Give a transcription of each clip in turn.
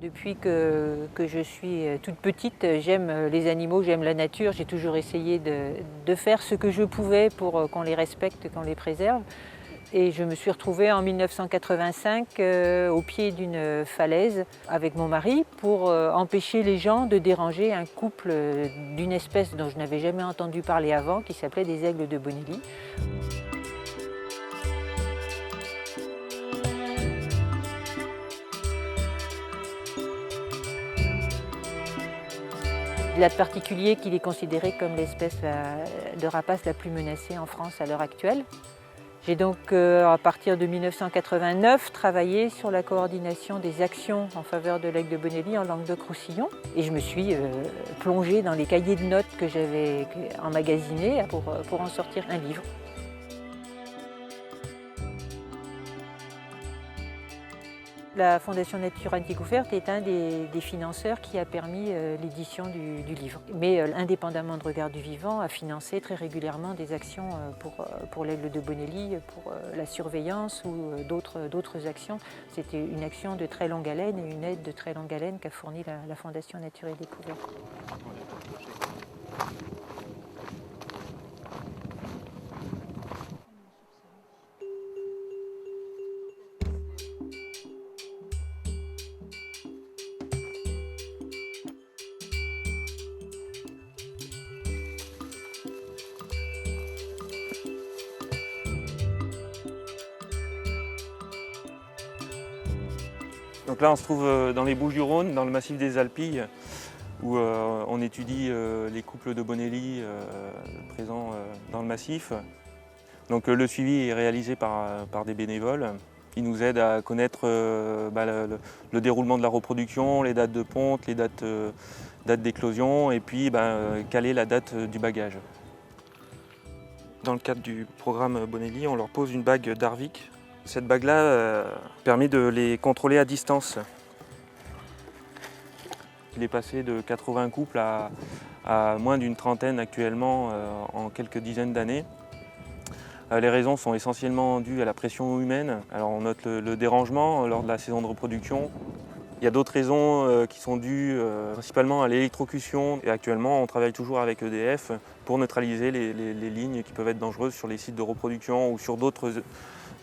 Depuis que je suis toute petite, j'aime les animaux, j'aime la nature. J'ai toujours essayé de faire ce que je pouvais pour qu'on les respecte, qu'on les préserve. Et je me suis retrouvée en 1985 au pied d'une falaise avec mon mari pour empêcher les gens de déranger un couple d'une espèce dont je n'avais jamais entendu parler avant, qui s'appelait des aigles de Bonelli. Il a de particulier qu'il est considéré comme l'espèce de rapace la plus menacée en France à l'heure actuelle. J'ai donc, à partir de 1989, travaillé sur la coordination des actions en faveur de l'aigle de Bonelli en Languedoc-Roussillon. Et je me suis plongée dans les cahiers de notes que j'avais emmagasinés pour en sortir un livre. La Fondation Nature Découverte est un des financeurs qui a permis l'édition du livre. Mais indépendamment de Regard du Vivant, a financé très régulièrement des actions pour l'aigle de Bonelli, pour la surveillance ou d'autres actions. C'était une action de très longue haleine et une aide de très longue haleine qu'a fournie la Fondation Nature et Découverte. Donc là, on se trouve dans les Bouches-du-Rhône, dans le massif des Alpilles, où on étudie les couples de Bonelli présents dans le massif. Donc le suivi est réalisé par des bénévoles. Ils nous aident à connaître le déroulement de la reproduction, les dates de ponte, les dates d'éclosion, et puis caler la date du bagage. Dans le cadre du programme Bonelli, on leur pose une bague d'Arvik. Cette bague-là permet de les contrôler à distance. Il est passé de 80 couples à moins d'une trentaine actuellement en quelques dizaines d'années. Les raisons sont essentiellement dues à la pression humaine. Alors on note le dérangement lors de la saison de reproduction. Il y a d'autres raisons qui sont dues principalement à l'électrocution. Et actuellement, on travaille toujours avec EDF pour neutraliser les lignes qui peuvent être dangereuses sur les sites de reproduction ou sur d'autres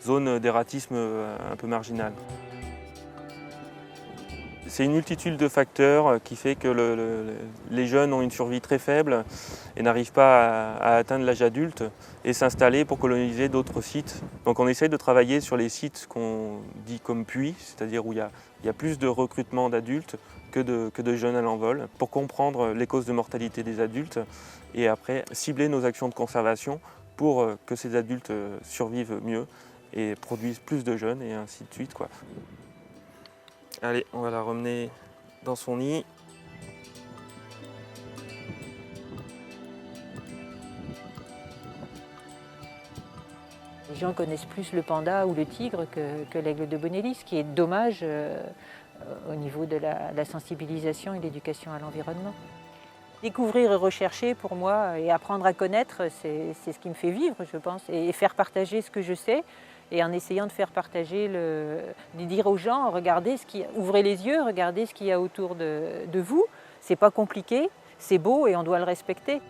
zones d'ératisme un peu marginales. C'est une multitude de facteurs qui fait que les jeunes ont une survie très faible et n'arrivent pas à atteindre l'âge adulte et s'installer pour coloniser d'autres sites. Donc on essaye de travailler sur les sites qu'on dit comme puits, c'est-à-dire où il y a plus de recrutement d'adultes que de jeunes à l'envol, pour comprendre les causes de mortalité des adultes et après cibler nos actions de conservation pour que ces adultes survivent mieux et produisent plus de jeunes et ainsi de suite, quoi. Allez, on va la ramener dans son nid. Les gens connaissent plus le panda ou le tigre que l'aigle de Bonelli, ce qui est dommage au niveau de la sensibilisation et de l'éducation à l'environnement. Découvrir et rechercher pour moi et apprendre à connaître, c'est ce qui me fait vivre, je pense, et faire partager ce que je sais. Et en essayant de faire partager, de dire aux gens, regardez ouvrez les yeux, regardez ce qu'il y a autour de vous. C'est pas compliqué, c'est beau et on doit le respecter.